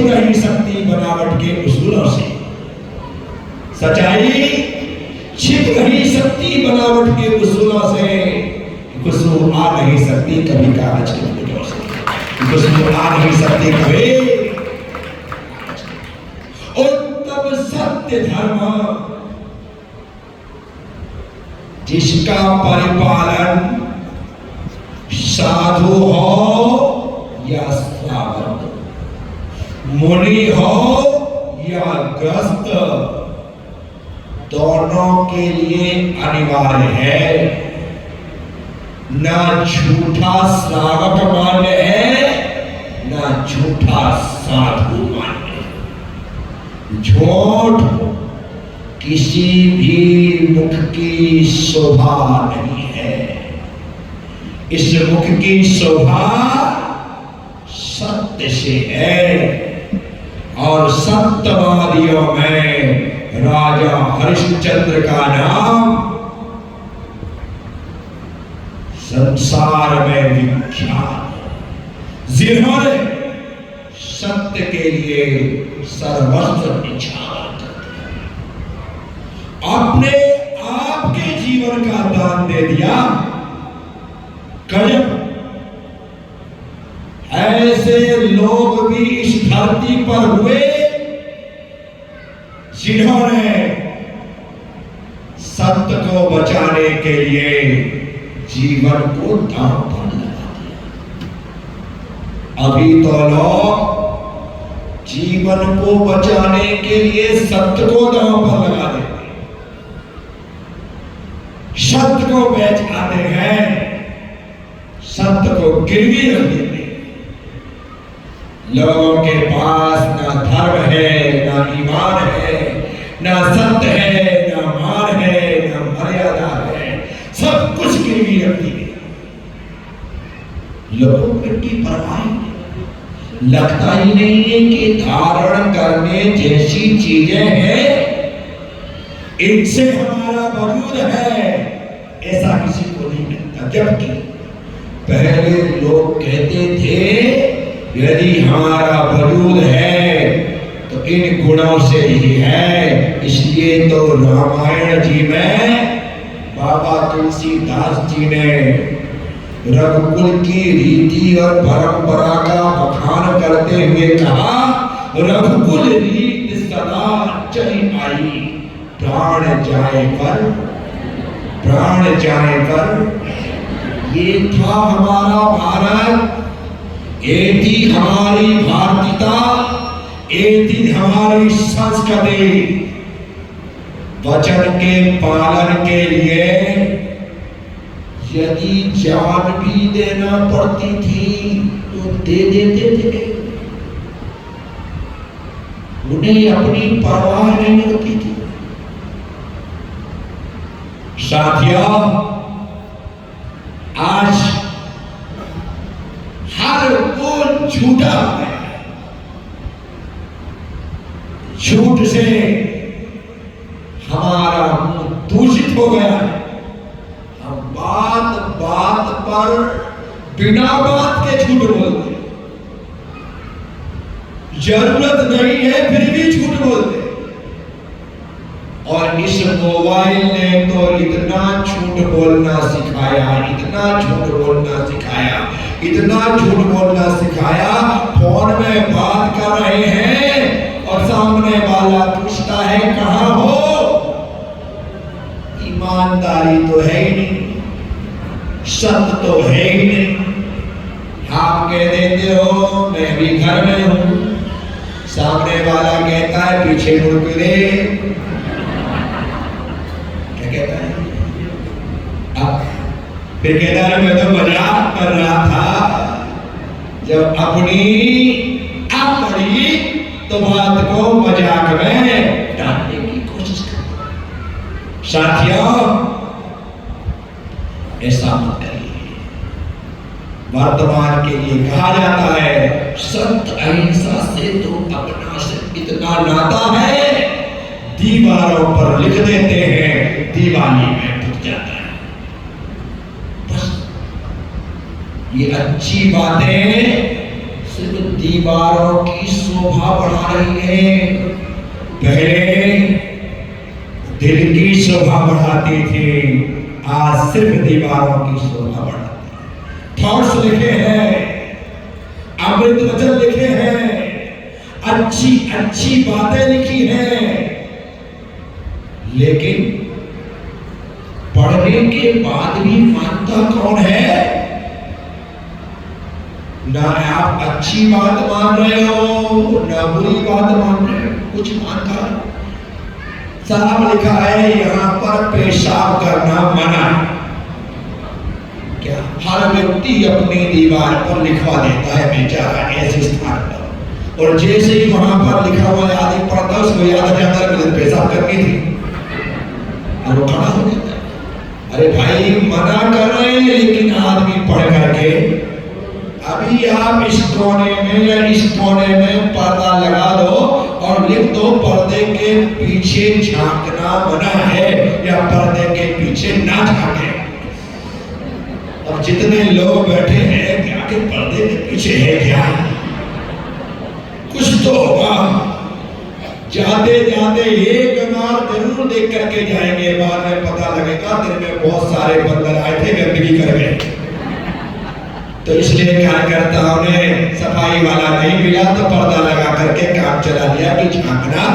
नहीं सकती बनावट के उसूलों से। सच्चाई छिप नहीं सकती बनावट के उसूलों से। खुशबू आ नहीं सकती कभी कागज के टुकड़ों से। खुशबू आ नहीं सकती कभी। उत्तम सत्य धर्म जिसका परिपालन साधु हो या श्रावक, मुनि हो या ग्रस्त, दोनों के लिए अनिवार्य है। ना झूठा श्रावक मान्य है, ना झूठा साधु मान्य है। झूठ किसी भी मुख की शोभा नहीं है। इस मुख की शोभा सत्य से है। और सत्यवादियों में राजा हरिश्चंद्र का नाम संसार में विख्यात, जिन्होंने सत्य के लिए सर्वस्व निछावर कर दिया, अपने आप के जीवन का दान दे दिया। गजब! ऐसे लोग भी इस धरती पर हुए जिन्होंने सत्य को बचाने के लिए जीवन को दांव पर लगा दिया। अभी तो लोग जीवन को बचाने के लिए सत्य को दांव पर लगा देते, सत्य को बेच आते हैं, सत्य को गिरवी रख देते। लोगों के पास ना धर्म है, ना ईमान है, ना सत्य है, ना मान है, ना मर्यादा है, सब कुछ गिरवी रख दिए। लोगों को इनकी परवाह नहीं, लगता ही नहीं है कि धारण करने जैसी चीजें हैं, इनसे हमारा वजूद है, ऐसा किसी को नहीं मिलता। जबकि पहले लोग कहते थे यदि हमारा वजूद है तो इन गुणों से ही है। इसलिए तो रामायण जी में बाबा तुलसीदास जी ने रघुकुल की रीति और परंपरा का बखान करते हुए कहा, रघुकुल रीत सदा चली आई, प्राण जाए पर, प्राण जाए पर। ये था हमारा भारत, ये थी हमारी भारतीयता, ये थी हमारी संस्कृति। वचन के पालन के लिए यदि जान भी देना पड़ती थी तो दे देते थे। उन्हें अपनी परवाह नहीं होती थी। साथियों, आज हर वो झूठा है। झूठ से हमारा मुंह दूषित हो गया है। हम बात बात पर बिना बात के झूठ बोलते हैं। जरूरत नहीं है फिर भी झूठ बोलते हैं। और इस मोबाइल ने तो इतना झूठ बोलना सिखाया, इतना झूठ बोलना सिखाया, इतना झूठ बोलना सिखाया। फोन में बात कर रहे हैं और सामने वाला पूछता है कहां हो। ईमानदारी तो है ही नहीं, सत्य तो है ही नहीं। आप कह देते हो मैं भी घर में हूं, सामने वाला कहता है पीछे मुड़ के दे। क्या कहता है? अब फिर कहता है मैं तो मजाक कर रहा था। जब अपनी आप पड़ी तो बात को मजाक में डालने की कोशिश करता। साथियों, ऐसा मत करिए। वर्तमान के लिए कहा जाता है सत्य अहिंसा से तो अपना से इतना नाता है, दीवारों पर लिख देते हैं, दिवाली में टूट जाता है। बस ये अच्छी बातें सिर्फ दीवारों की शोभा बढ़ा रही है। पहले दिल की शोभा बढ़ाती थी, आज सिर्फ दीवारों की शोभा बढ़ाती है। थॉट्स लिखे हैं, अमृत वचन लिखे हैं, अच्छी अच्छी बातें लिखी हैं, लेकिन पढ़ने के बाद भी मानता कौन है? ना आप अच्छी बात मान रहे हो, ना बुरी बात मान रहे हो, कुछ मानता है। साफ लिखा है यहां पर पेशाब करना मना। क्या हर व्यक्ति अपनी दीवार पर लिखवा देता है बेचारा ऐसे स्थान पर, और जैसे ही वहां पर लिखा हुआ आदमी पढ़ता है उसको याद आ जाता है मुझे पेशाब करनी थी और वो खड़ा हो जाता है। अरे भाई मना कर रहे हैं, लेकिन आदमी पढ़ करके अभी आप इस कोने में या इस कोने में पर्दा लगा दो और लिख दो पर्दे के पीछे झांकना मना है या पर्दे के पीछे ना झांके। अब जितने लोग बैठे हैं क्या के पर्दे के पीछे है क्या? कुछ तो होगा। जाते जाते एक बार जरूर देख करके जाएंगे, बाद में पता लगेगा दिन में बहुत सारे बंदर आए थे गंदगी कर गए। तो इसलिए कार्यकर्ताओं ने सफाई वाला नहीं मिला तो पर्दा लगा करके काम चला लिया कि झांकना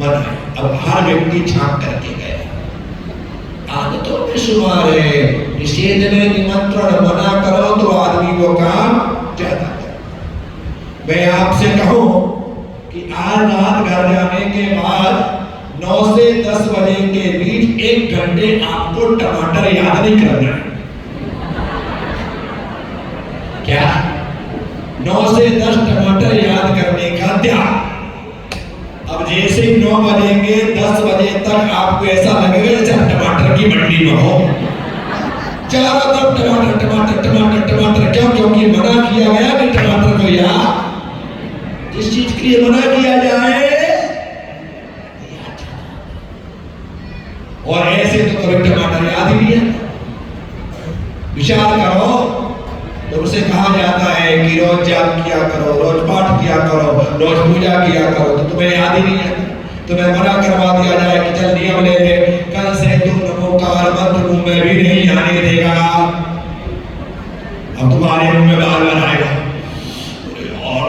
मना है। अब हर व्यक्ति झांक करके गया। आदतों में शुमार है, निषेध में निमंत्रण मना करो तो आदमी वो काम ज्यादा करे। मैं आपसे कहूं कि आज रात घर जाने के बाद 9 से 10 बजे के बीच 1 घंटे आपको टमाटर याद नहीं करना है। क्या 9 से 10 टमाटर याद करने का त्याग। अब जैसे ही 9 बजेंगे 10 बजे तक आपको ऐसा लगेगा जैसे टमाटर की मंडी में हो, चारों तरफ टमाटर टमाटर टमाटर टमाटर। क्यों? क्योंकि मना किया गया कि टमाटर को याद, जिस चीज के लिए मना किया जाए और ऐसे तो कभी टमाटर याद ही नहीं है। विचार करो तो उसे कहा जाता है कि रोज जाप किया करो, रोज पाठ किया करो, रोज पूजा किया करो, तो तुम्हें याद ही नहीं है। तुम्हें मना करवा दिया जाए कि चल नियम ले ले, कल से तुम नमोकार मंत्र मुंह में भी नहीं आने देगा। अब तुम्हारे मुंह में बार बार आएगा और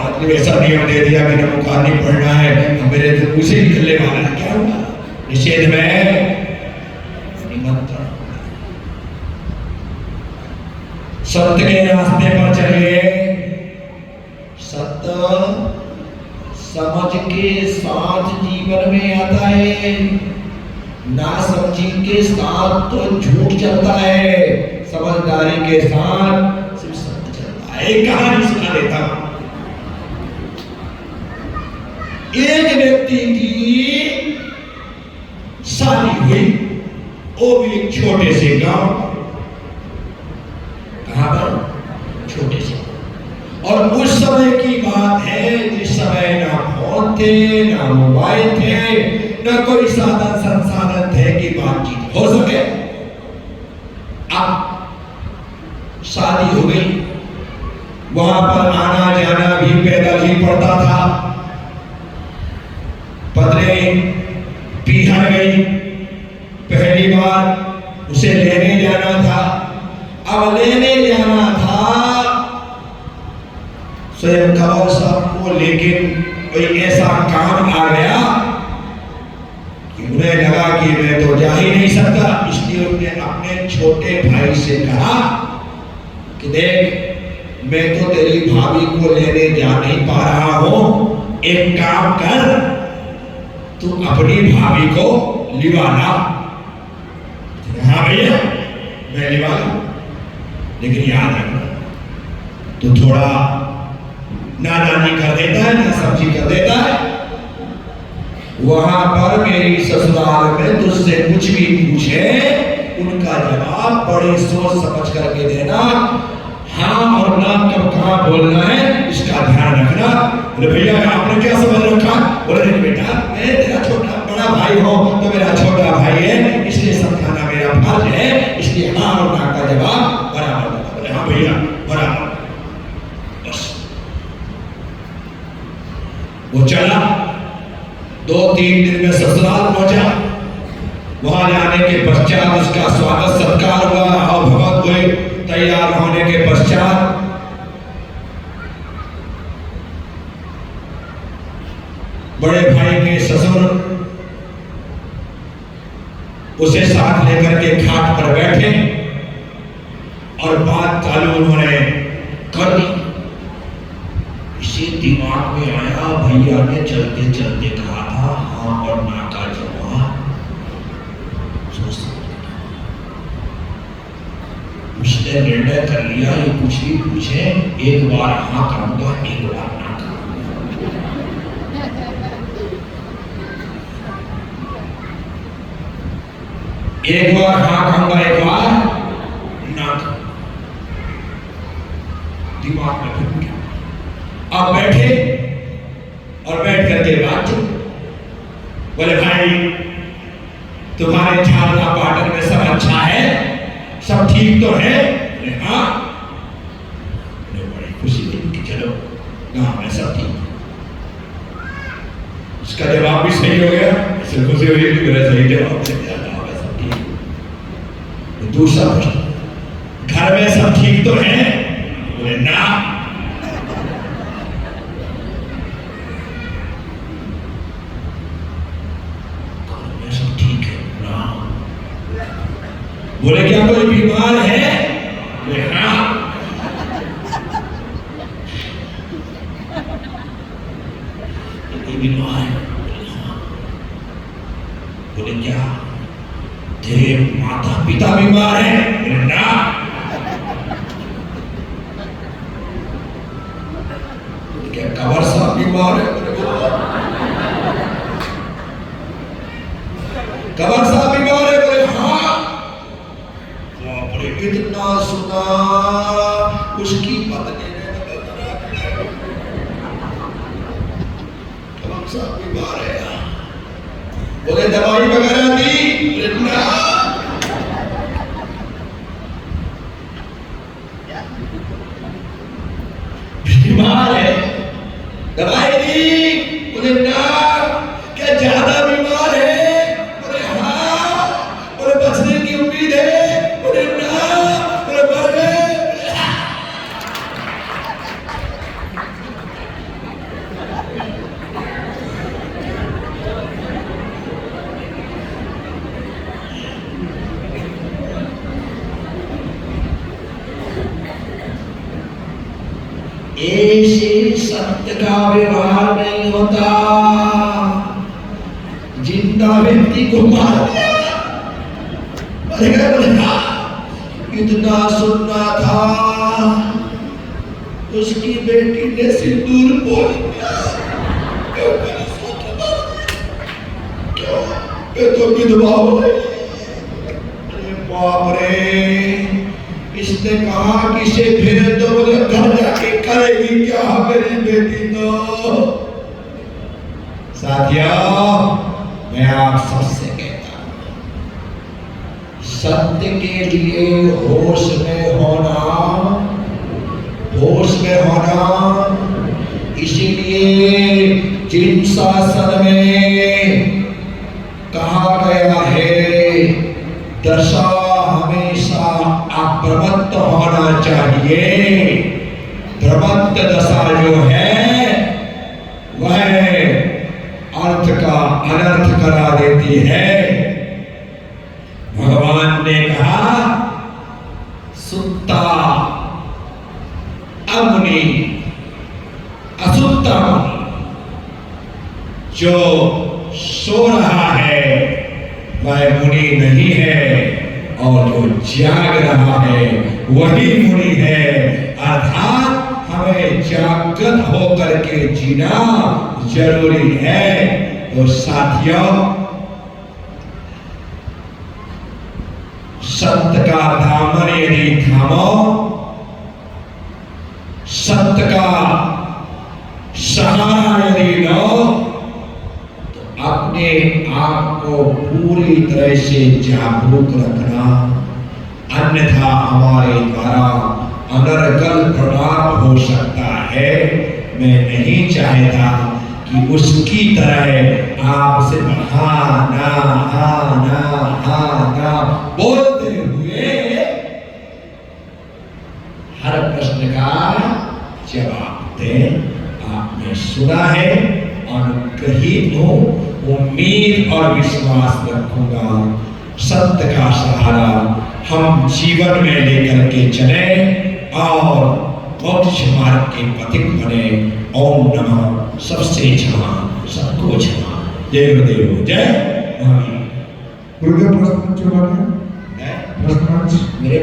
अपने ऐसा नियम दे दिया कि नमोकार नहीं पढ़ना है, मेरे तो उसे निकलने वाला है। क्या होगा? निषेध में निमंत्रण। सत्य के रास्ते पर चलिए। सत्य समझ के साथ जीवन में आता है, ना समझी के साथ तो झूठ चलता है, समझदारी के साथ सिर्फ सत्य चलता है। एक कहानी सुना देता हूं। एक व्यक्ति की शादी हुई, वो भी एक छोटे से गांव, कहां पर? छोटे से। और उस समय की बात है जिस समय ना फोन थे, ना मोबाइल थे, ना कोई साधन संसाधन थे कि बातचीत हो सके। अब शादी हो गई, वहां पर आना जाना भी पैदल ही पड़ता था। पत्नी पीहर गई, पहली बार उसे लेने जाना था। अब लेने जाना था स्वयं कंवर साहब को, लेकिन कोई ऐसा काम आ गया कि उन्हें लगा कि मैं तो जा ही नहीं सकता। इसलिए उन्होंने अपने छोटे भाई से कहा कि देख, मैं तो तेरी भाभी को लेने जा नहीं पा रहा हूं, एक काम कर, तू अपनी भाभी को लिवा ला। हाँ भैया मैं लिवा लूं, लेकिन याद रखना तो थोड़ा ना नानी कर देता है ना सब्जी कर देता है। वहां पर मेरी ससुराल में तुझसे कुछ भी पूछे उनका जवाब बड़े सोच समझ करके देना, हाँ और ना कब कहां बोलना है इसका ध्यान रखना। बोले भैया आपने क्या समझ रखा? बोले नहीं बेटा, मैं तेरा छोटा बड़ा भाई हूं तो मेरा छोटा भाई है, इसलिए समझाना मेरा फर्ज है, इसलिए हाँ और ना का जवाब बराबर। बोले हाँ भैया बराबर। बस वो चला, 2-3 दिन में ससुराल पहुंचा। वहां जाने के पश्चात उसका स्वागत सत्कार हुआ, और भगत हुए। तैयार होने के पश्चात बड़े भाई के ससुर उसे साथ लेकर के घाट पर बैठे और बात चालू उन्होंने कर दी। इसे दिमाग में आया, भैया ने चलते चलते कहा था हाँ और ना का जवाब उसने निर्णय कर लिया, ये कुछ भी पूछे, एक बार हाँ कहूंगा, एक बार ना कहूंगा। एक बार हाँ कहूंगा, एक बार ना कहूंगा। दिमाग में फिर गया। अब बैठे और बैठ करके बात, बोले भाई तुम्हारे झालरा पाटन में सब अच्छा है, सब ठीक तो है? हाँ। बड़ी खुशी थी कि चलो गांव में सब ठीक। उसका जवाब भी सही हो गया, इससे खुशी हुई कि मेरा सही जवाब से क्या गांव में सब ठीक। दूसरा प्रश्न, घर में सब ठीक तो है? बोले ना। बोले क्या कोई बीमार है? बोले हाँ। कोई बीमार है? बोले क्या तेरे माता पिता बीमार है? बोले ना। क्या कबर साहब बीमार है? कबर साहब बीमार है? बोले हाँ। इतना सुना, उसकी पत्नी ने कबर साहब बीमार है, बोले दवाई वगैरह दी? ना। बीमार है, दवाई दी? बोले ना। क्या ज्यादा बीमार है? बोले हाँ। बोले बचने की उम्मीद है? बोले ना। बोले मर गए? ऐसे सत्य का व्यवहार नहीं होता। जिंदा व्यक्ति को मार दिया, इतना सुनना था, उसकी बेटी ने सिंदूर बोल दिया। क्यों? ये तो विधवा हो गई। अरे बाप रे, इसने कहा कि इसे फिर तो बोले घर जाके करेगी क्या मेरी बेटी? तो साथियों, मैं आप सबसे कहता हूं, सत्य के लिए होश में होना, होश में होना। इसीलिए जिन शासन में कहा गया है दशा हमेशा अप्रमत्त होना चाहिए। प्रमत्त दशा जो है वह अर्थ का अनर्थ करा देती है। भगवान ने कहा सुत्ता अमुनि असुत्ता मुनि, जो सो रहा है वह मुनि नहीं है, और जो जाग रहा है वही मुनि है। अर्थात हमें जागृत होकर के जीना जरूरी है। तो साथियों, सत्य का दामन यदि थामो, सत्य का सहारा यदि लो, तो अपने आप को पूरी तरह से जागरूक रखना, अन्यथा हमारे द्वारा अनर्गल प्रभाव हो सकता है। मैं नहीं चाहता कि उसकी तरह आप सिर्फ हाँ ना हाँ ना हाँ ना बोलते हुए हर प्रश्न का जवाब दें। आपने सुना है और कही तो उम्मीद और विश्वास रखूंगा, सत्य का सहारा हम जीवन में लेकर के चले और मोक्ष मार्ग के पथिक बने। ओम नमः सबसे क्षमा सबको क्षमा। जय गुरुदेव जय महावीर। गुरुदेव प्रश्न मंच मेरे